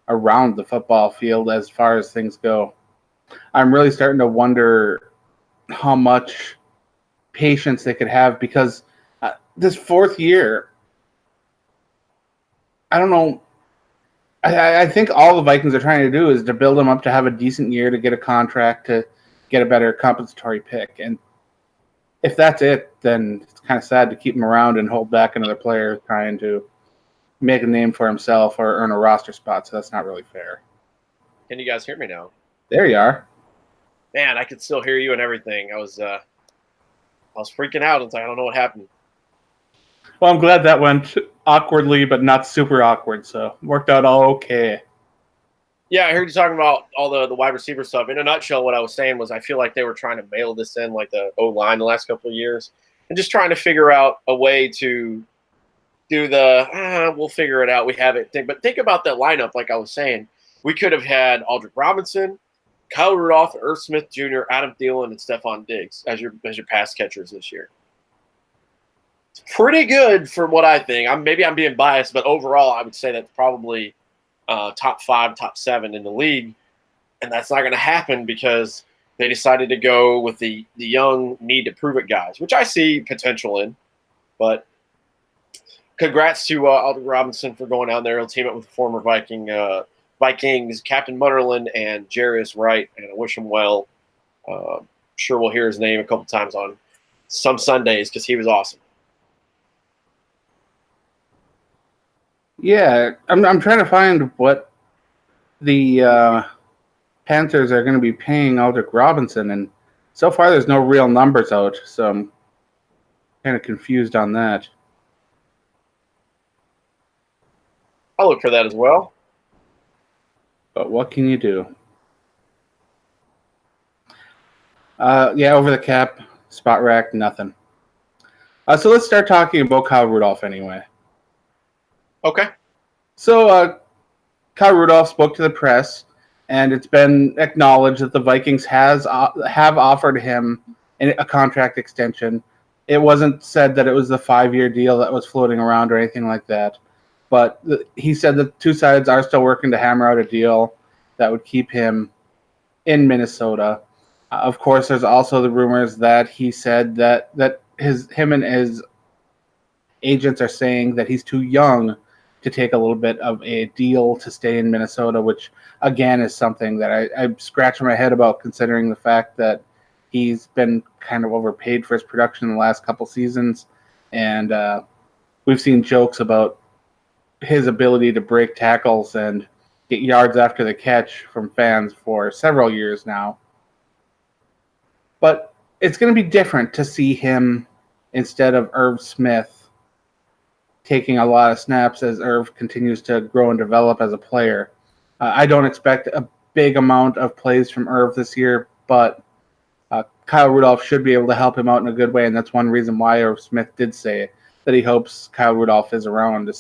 around the football field as far as things go. I'm really starting to wonder how much patience they could have because this 4th year, I don't know. I think all the Vikings are trying to do is to build him up to have a decent year, to get a contract, to get a better compensatory pick. And if that's it, then it's kind of sad to keep him around and hold back another player trying to make a name for himself or earn a roster spot. So that's not really fair. Can you guys hear me now? There you are. Man, I could still hear you and everything. I was I was freaking out. I was like, I don't know what happened. Well, I'm glad that went awkwardly, but not super awkward. So worked out all okay. Yeah, I heard you talking about all the wide receiver stuff. In a nutshell, what I was saying was I feel like they were trying to mail this in like the O-line the last couple of years and just trying to figure out a way to do we'll figure it out. We have it. But think about that lineup, like I was saying. We could have had Aldrick Robinson, Kyle Rudolph, Irv Smith Jr., Adam Thielen, and Stephon Diggs as your pass catchers this year. It's pretty good for what I think. Maybe I'm being biased, but overall, I would say that's probably top 5, top 7 in the league. And that's not going to happen because they decided to go with the young need to prove it guys, which I see potential in. But congrats to Aldrick Robinson for going down there. He'll team up with the former Vikings Captain Munnerlyn and Jarius Wright, and I wish him well. Sure we'll hear his name a couple times on some Sundays because he was awesome. Yeah, I'm trying to find what the Panthers are going to be paying Aldrick Robinson, and so far there's no real numbers out, so I'm kind of confused on that. I'll look for that as well. But what can you do? Yeah, over the cap, spot rack, nothing. So let's start talking about Kyle Rudolph anyway. Okay. So Kyle Rudolph spoke to the press, and it's been acknowledged that the Vikings have offered him a contract extension. It wasn't said that it was the 5-year deal that was floating around or anything like that. But he said that two sides are still working to hammer out a deal that would keep him in Minnesota. Of course, there's also the rumors that he said that him and his agents are saying that he's too young to take a little bit of a deal to stay in Minnesota, which, again, is something that I scratch my head about, considering the fact that he's been kind of overpaid for his production in the last couple seasons. And we've seen jokes about his ability to break tackles and get yards after the catch from fans for several years now. But it's going to be different to see him instead of Irv Smith taking a lot of snaps as Irv continues to grow and develop as a player. I don't expect a big amount of plays from Irv this year, but Kyle Rudolph should be able to help him out in a good way, and that's one reason why Irv Smith did say that he hopes Kyle Rudolph is around to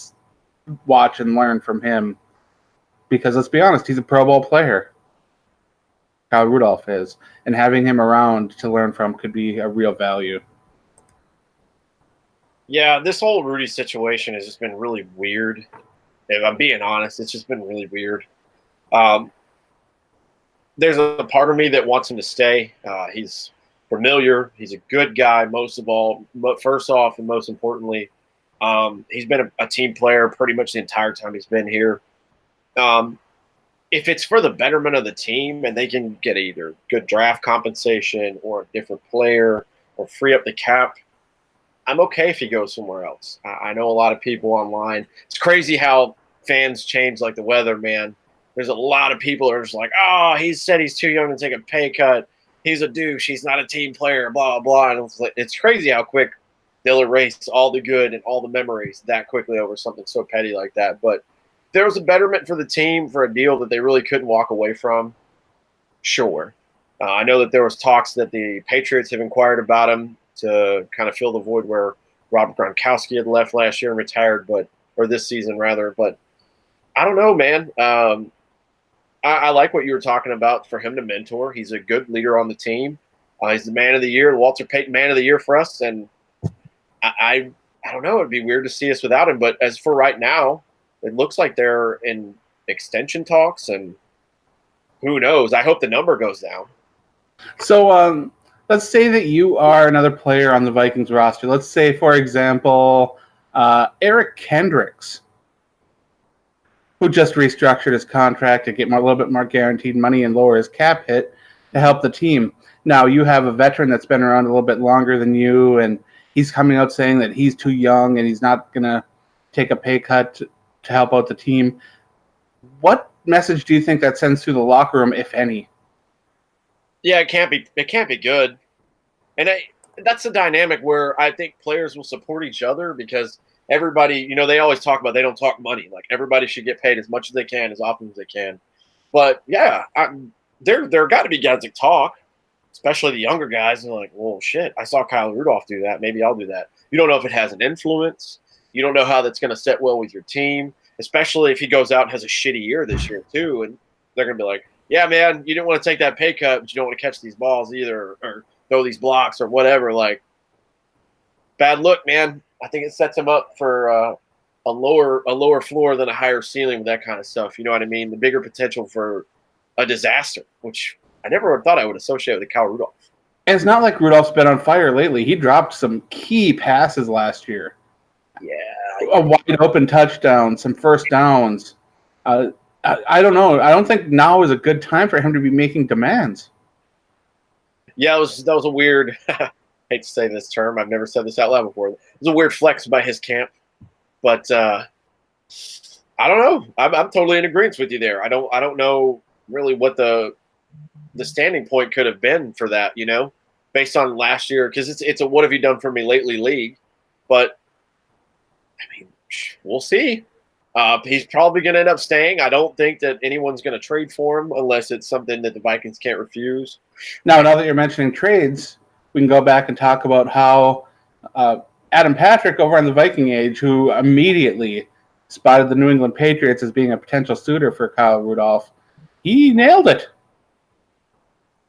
watch and learn from him, because let's be honest, he's a Pro Bowl player. Kyle Rudolph is, and having him around to learn from could be a real value. Yeah, this whole Rudy situation has just been really weird. If I'm being honest, it's just been really weird. There's a part of me that wants him to stay. He's familiar. He's a good guy, most of all. First off, and most importantly, he's been a team player pretty much the entire time he's been here. If it's for the betterment of the team and they can get either good draft compensation or a different player or free up the cap, I'm okay if he goes somewhere else. I know a lot of people online. It's crazy how fans change like the weather, man. There's a lot of people that are just like, oh, he said he's too young to take a pay cut. He's a douche. He's not a team player, blah, blah. And it's crazy how quick they'll erase all the good and all the memories that quickly over something so petty like that. But if there was a betterment for the team for a deal that they really couldn't walk away from, sure. I know that there was talks that the Patriots have inquired about him to kind of fill the void where Robert Gronkowski had left last year and retired, or this season rather. But I don't know, man. I like what you were talking about for him to mentor. He's a good leader on the team. He's the man of the year, Walter Payton man of the year for us. And I don't know. It'd be weird to see us without him. But as for right now, it looks like they're in extension talks, and who knows? I hope the number goes down. So let's say that you are another player on the Vikings roster. Let's say, for example, Eric Kendricks, who just restructured his contract to get a little bit more guaranteed money and lower his cap hit to help the team. Now, you have a veteran that's been around a little bit longer than you, and he's coming out saying that he's too young and he's not going to take a pay cut to help out the team. What message do you think that sends through the locker room, if any? Yeah, it can't be good. And that's a dynamic where I think players will support each other because everybody, they always talk about they don't talk money. Like everybody should get paid as much as they can, as often as they can. But yeah, there got to be guys that talk, especially the younger guys. And like, well, shit, I saw Kyle Rudolph do that. Maybe I'll do that. You don't know if it has an influence. You don't know how that's going to set well with your team, especially if he goes out and has a shitty year this year too. And they're going to be like, yeah, man, you didn't want to take that pay cut, but you don't want to catch these balls either, or throw these blocks or whatever. Like, bad look, man. I think it sets him up for a lower floor than a higher ceiling with that kind of stuff. You know what I mean? The bigger potential for a disaster, which I never thought I would associate with Kyle Rudolph. And it's not like Rudolph's been on fire lately. He dropped some key passes last year. Yeah. A wide open touchdown, some first downs. I don't know. I don't think now is a good time for him to be making demands. Yeah, that was a weird I hate to say this term. I've never said this out loud before. It was a weird flex by his camp. But I don't know. I'm totally in agreement with you there. I don't know really what the standing point could have been for that, based on last year, because it's a what have you done for me lately league. But I mean, we'll see. He's probably going to end up staying. I don't think that anyone's going to trade for him unless it's something that the Vikings can't refuse. Now that you're mentioning trades, we can go back and talk about how Adam Patrick over on the Viking Age, who immediately spotted the New England Patriots as being a potential suitor for Kyle Rudolph, he nailed it.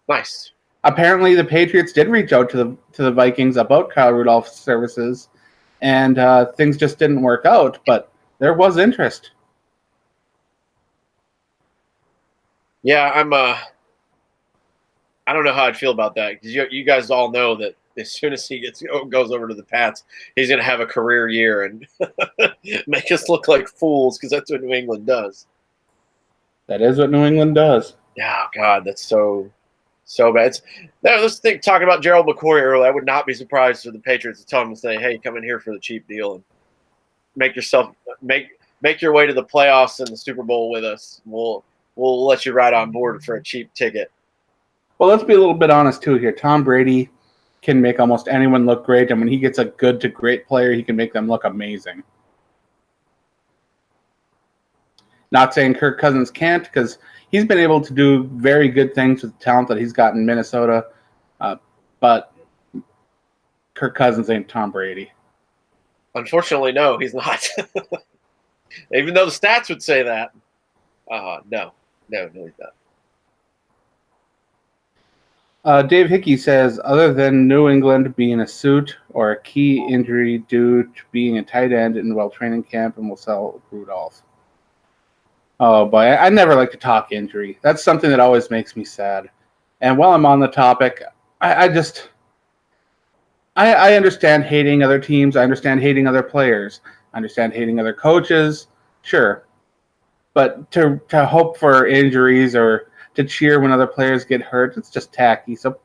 Nice. Apparently, the Patriots did reach out to the Vikings about Kyle Rudolph's services, and things just didn't work out. But there was interest. Yeah, I don't know how I'd feel about that because you guys all know that as soon as he goes over to the Pats, he's going to have a career year and make us look like fools because that's what New England does. That is what New England does. Yeah, God, that's so bad. Let's think talking about Gerald McCoy earlier. I would not be surprised for the Patriots to tell him to say, "Hey, come in here for the cheap deal and make your way to the playoffs and the Super Bowl with us. We'll let you ride on board for a cheap ticket." Well, let's be a little bit honest too here. Tom Brady can make almost anyone look great, and when he gets a good to great player, he can make them look amazing. Not saying Kirk Cousins can't, because he's been able to do very good things with the talent that he's got in Minnesota, but Kirk Cousins ain't Tom Brady. Unfortunately, no, he's not. Even though the stats would say that. No, he's not. Dave Hickey says, other than New England being a suit or a key injury due to being a tight end in training camp, and will sell Rudolph. Oh, boy, I never like to talk injury. That's something that always makes me sad. And while I'm on the topic, I understand hating other teams. I understand hating other players. I understand hating other coaches. Sure. But to hope for injuries or to cheer when other players get hurt, it's just tacky. So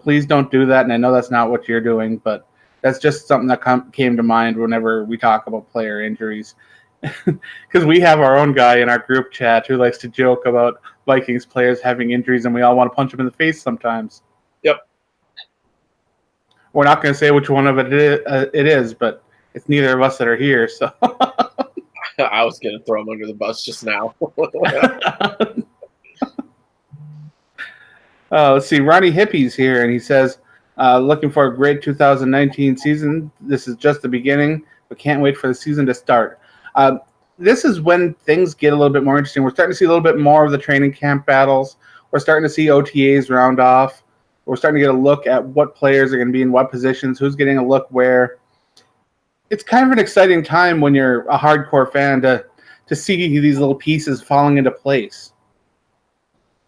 please don't do that. And I know that's not what you're doing, but that's just something that came to mind whenever we talk about player injuries. Because we have our own guy in our group chat who likes to joke about Vikings players having injuries, and we all want to punch him in the face sometimes. Yep. We're not going to say which one of it is, but it's neither of us that are here. So I was going to throw him under the bus just now. Let's see. Ronnie Hippie's here, and he says, looking for a great 2019 season. This is just the beginning, but can't wait for the season to start. This is when things get a little bit more interesting. We're starting to see a little bit more of the training camp battles. We're starting to see OTAs round off. We're starting to get a look at what players are going to be in what positions, who's getting a look where. It's kind of an exciting time when you're a hardcore fan to see these little pieces falling into place.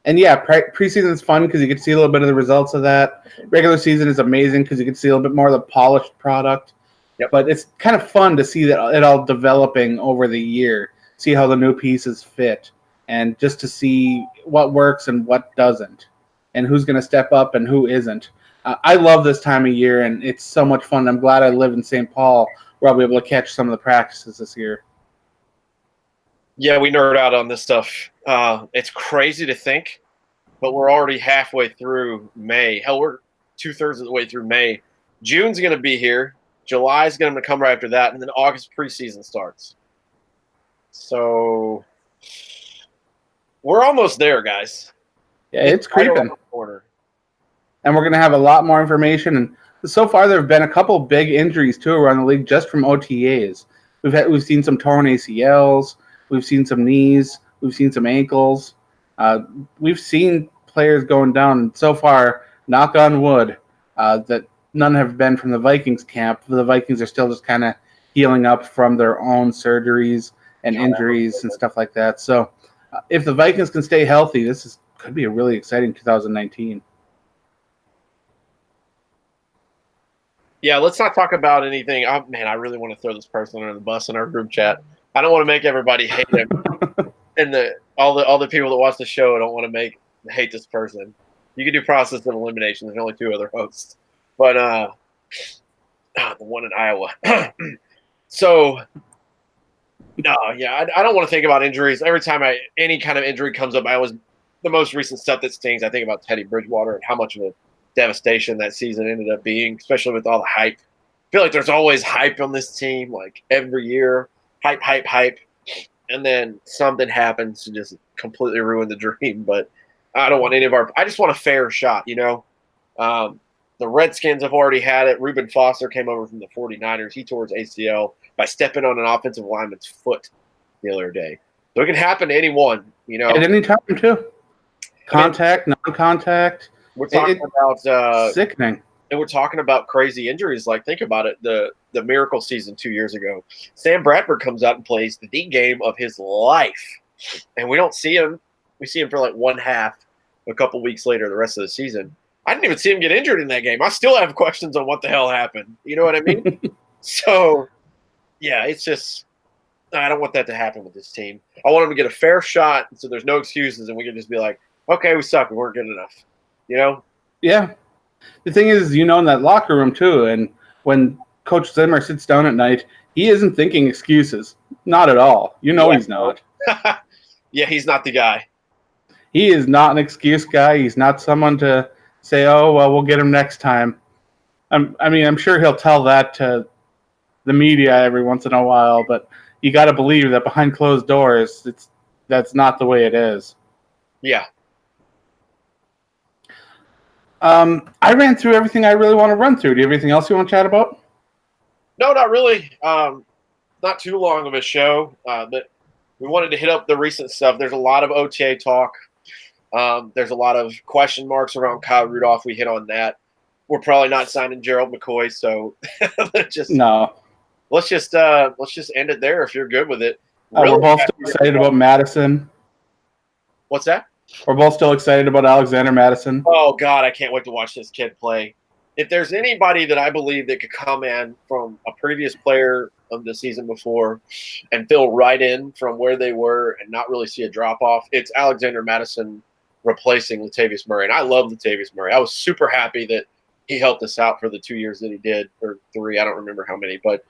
And yeah, preseason is fun because you get to see a little bit of the results of that. Regular season is amazing because you get to see a little bit more of the polished product. Yep. But it's kind of fun to see that it all developing over the year, see how the new pieces fit, and just to see what works and what doesn't, and who's going to step up and who isn't. I love this time of year, and it's so much fun. I'm glad I live in St. Paul, where I'll be able to catch some of the practices this year. Yeah, we nerd out on this stuff. It's crazy to think, but we're already halfway through May. Hell, we're 2/3 of the way through May June's going to be here. July's going to come right after that, and then August preseason starts. So we're almost there, guys. Yeah, it's creeping. Corner. And we're going to have a lot more information. And so far, there have been a couple big injuries too around the league just from OTAs. We've seen some torn ACLs, we've seen some knees, we've seen some ankles. We've seen players going down. And so far, knock on wood, that none have been from the Vikings camp. The Vikings are still just kind of healing up from their own surgeries and injuries and stuff like that. So if the Vikings can stay healthy, could be a really exciting 2019. Yeah, let's not talk about anything. Oh, man, I really want to throw this person under the bus in our group chat. I don't want to make everybody hate him. And all the people that watch the show don't want to hate this person. You can do process of elimination. There's only 2 other hosts. But the one in Iowa. So, no, yeah, I don't want to think about injuries. Every time any kind of injury comes up, the most recent stuff that stings, I think about Teddy Bridgewater and how much of a devastation that season ended up being, especially with all the hype. I feel like there's always hype on this team, like every year, hype, and then something happens to just completely ruin the dream. But I don't want I just want a fair shot, you know. The Redskins have already had it. Reuben Foster came over from the 49ers. He tore his ACL by stepping on an offensive lineman's foot the other day. So it can happen to anyone, you know. At any time, too. Contact, non-contact. We're talking about sickening. And we're talking about crazy injuries. Like, think about it. The miracle season 2 years ago. Sam Bradford comes out and plays the game of his life. And we don't see him. We see him for like one half. A couple weeks later, the rest of the season. I didn't even see him get injured in that game. I still have questions on what the hell happened. You know what I mean? So, yeah, it's just I don't want that to happen with this team. I want them to get a fair shot so there's no excuses and we can just be like, okay, we suck. We weren't good enough. You know? Yeah. The thing is, in that locker room, too, and when Coach Zimmer sits down at night, he isn't thinking excuses. Not at all. He's not. Yeah, he's not the guy. He is not an excuse guy. He's not someone to say, oh, well, we'll get him next time. I'm sure he'll tell that to the media every once in a while, but you got to believe that behind closed doors, that's not the way it is. Yeah. I ran through everything I really want to run through. Do you have anything else you want to chat about? No, not really. Not too long of a show, but we wanted to hit up the recent stuff. There's a lot of OTA talk. There's a lot of question marks around Kyle Rudolph. We hit on that. We're probably not signing Gerald McCoy, so let's just end it there if you're good with it. We're both still excited about Madison. What's that? We're both still excited about Alexander Madison. Oh, God, I can't wait to watch this kid play. If there's anybody that I believe that could come in from a previous player of the season before and fill right in from where they were and not really see a drop-off, it's Alexander Madison replacing Latavius Murray. And I love Latavius Murray. I was super happy that he helped us out for the 2 years that he did, or 3, I don't remember how many, but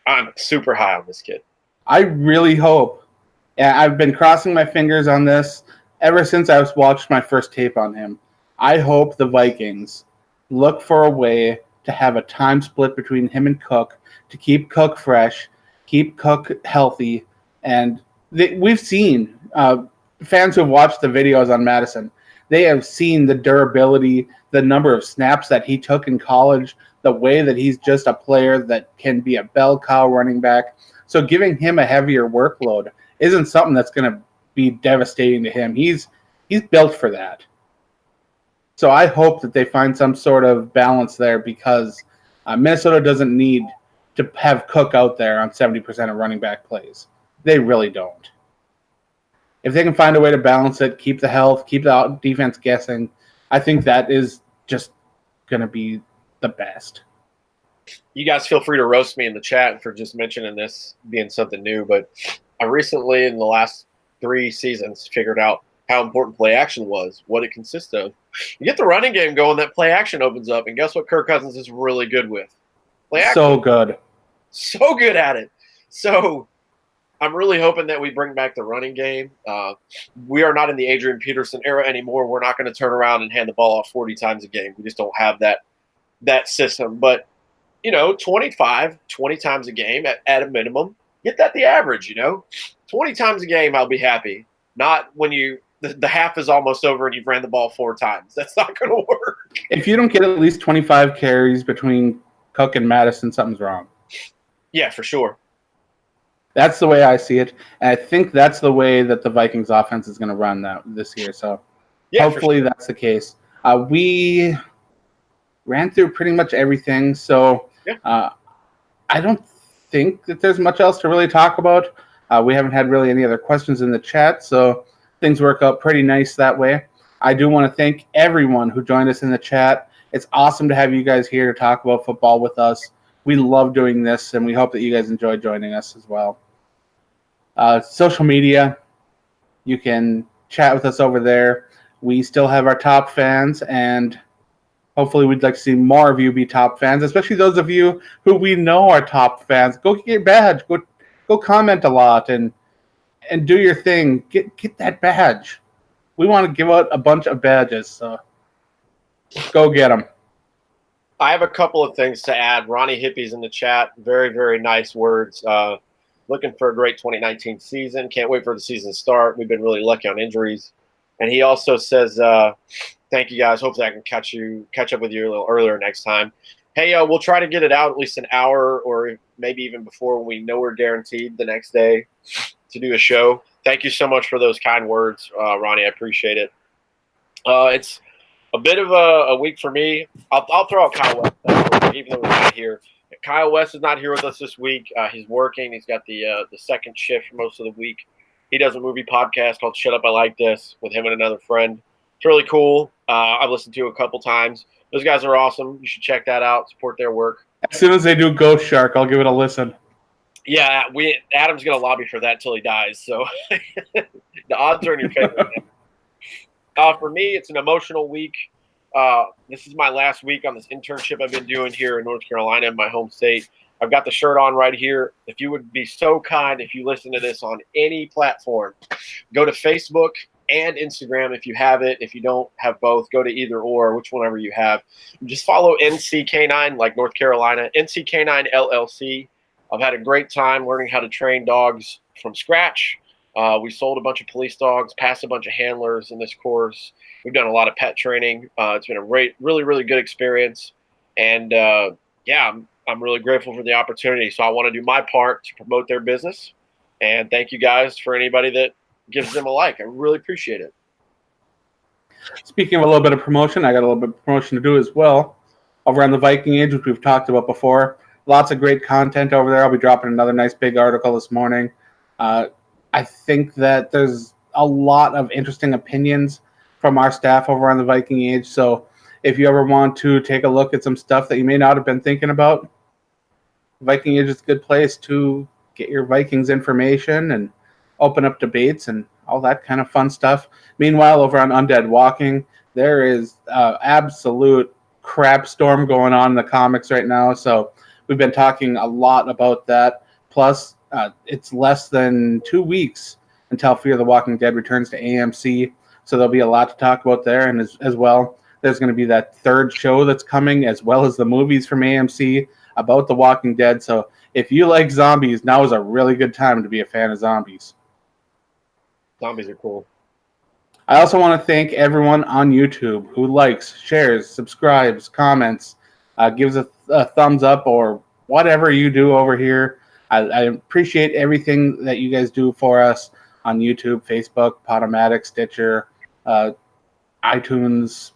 I'm super high on this kid. I really hope. Yeah, I've been crossing my fingers on this ever since I watched my first tape on him. I hope the Vikings look for a way to have a time split between him and Cook to keep Cook fresh, keep Cook healthy. And we've seen fans who have watched the videos on Madison, they have seen the durability, the number of snaps that he took in college, the way that he's just a player that can be a bell cow running back. So giving him a heavier workload isn't something that's going to be devastating to him. He's built for that. So I hope that they find some sort of balance there because Minnesota doesn't need to have Cook out there on 70% of running back plays. They really don't. If they can find a way to balance it, keep the health, keep the defense guessing, I think that is just going to be the best. You guys feel free to roast me in the chat for just mentioning this being something new, but I recently, in the last 3 seasons, figured out how important play action was, what it consists of. You get the running game going, that play action opens up, and guess what Kirk Cousins is really good with? Play action. So good. So good at it. So I'm really hoping that we bring back the running game. We are not in the Adrian Peterson era anymore. We're not going to turn around and hand the ball off 40 times a game. We just don't have that that system. But, 20 times a game at a minimum, get that the average, 20 times a game, I'll be happy. Not when the half is almost over and you've ran the ball 4 times. That's not going to work. If you don't get at least 25 carries between Cook and Madison, something's wrong. Yeah, for sure. That's the way I see it. And I think that's the way that the Vikings offense is going to run this year. So hopefully that's the case. We ran through pretty much everything. So I don't think that there's much else to really talk about. We haven't had really any other questions in the chat. So things work out pretty nice that way. I do want to thank everyone who joined us in the chat. It's awesome to have you guys here to talk about football with us. We love doing this, and we hope that you guys enjoy joining us as well. Social media, you can chat with us over there. We still have our top fans, and hopefully we'd like to see more of you be top fans, especially those of you who we know are top fans. Go get your badge. Go comment a lot and do your thing. Get that badge. We want to give out a bunch of badges, so go get them. I have a couple of things to add. Ronnie Hippie's in the chat. Very, very nice words. Looking for a great 2019 season. Can't wait for the season to start. We've been really lucky on injuries. And he also says, thank you guys. Hopefully I can catch up with you a little earlier next time. Hey, we'll try to get it out at least an hour or maybe even before when we know we're guaranteed the next day to do a show. Thank you so much for those kind words, Ronnie. I appreciate it. It's a bit of a week for me. I'll throw out Kyle West, even though we're not here. Kyle West is not here with us this week. He's working. He's got the second shift for most of the week. He does a movie podcast called Shut Up, I Like This with him and another friend. It's really cool. I've listened to it a couple times. Those guys are awesome. You should check that out. Support their work. As soon as they do Ghost Shark, I'll give it a listen. Yeah, Adam's going to lobby for that until he dies. So the odds are in your favor. For me, it's an emotional week. This is my last week on this internship I've been doing here in North Carolina, in my home state. I've got the shirt on right here. If you would be so kind, if you listen to this on any platform, go to Facebook and Instagram if you have it. If you don't have both, go to either or, whenever you have. Just follow NCK9, like North Carolina, NCK9 LLC. I've had a great time learning how to train dogs from scratch. We sold a bunch of police dogs, passed a bunch of handlers in this course. We've done a lot of pet training. It's been a really, really good experience. And, I'm really grateful for the opportunity. So I want to do my part to promote their business. And thank you guys for anybody that gives them a like. I really appreciate it. Speaking of a little bit of promotion, I got a little bit of promotion to do as well. Over on the Viking Age, which we've talked about before. Lots of great content over there. I'll be dropping another nice big article this morning. I think that there's a lot of interesting opinions from our staff over on the Viking Age. So if you ever want to take a look at some stuff that you may not have been thinking about, Viking Age is a good place to get your Vikings information and open up debates and all that kind of fun stuff. Meanwhile, over on Undead Walking, there is absolute crap storm going on in the comics right now. So we've been talking a lot about that. Plus, it's less than 2 weeks until Fear the Walking Dead returns to AMC. So there'll be a lot to talk about there. And as well, there's going to be that third show that's coming, as well as the movies from AMC about The Walking Dead. So if you like zombies, now is a really good time to be a fan of zombies. Zombies are cool. I also want to thank everyone on YouTube who likes, shares, subscribes, comments, gives a thumbs up, or whatever you do over here. I appreciate everything that you guys do for us on YouTube, Facebook, PodOMatic, Stitcher, iTunes,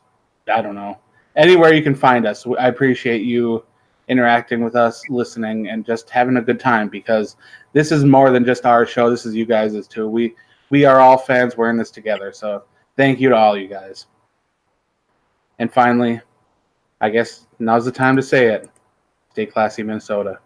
I don't know. Anywhere you can find us. I appreciate you interacting with us, listening, and just having a good time, because this is more than just our show. This is you guys' too. We are all fans. We're in this together. So thank you to all you guys. And finally, I guess now's the time to say it. Stay classy, Minnesota.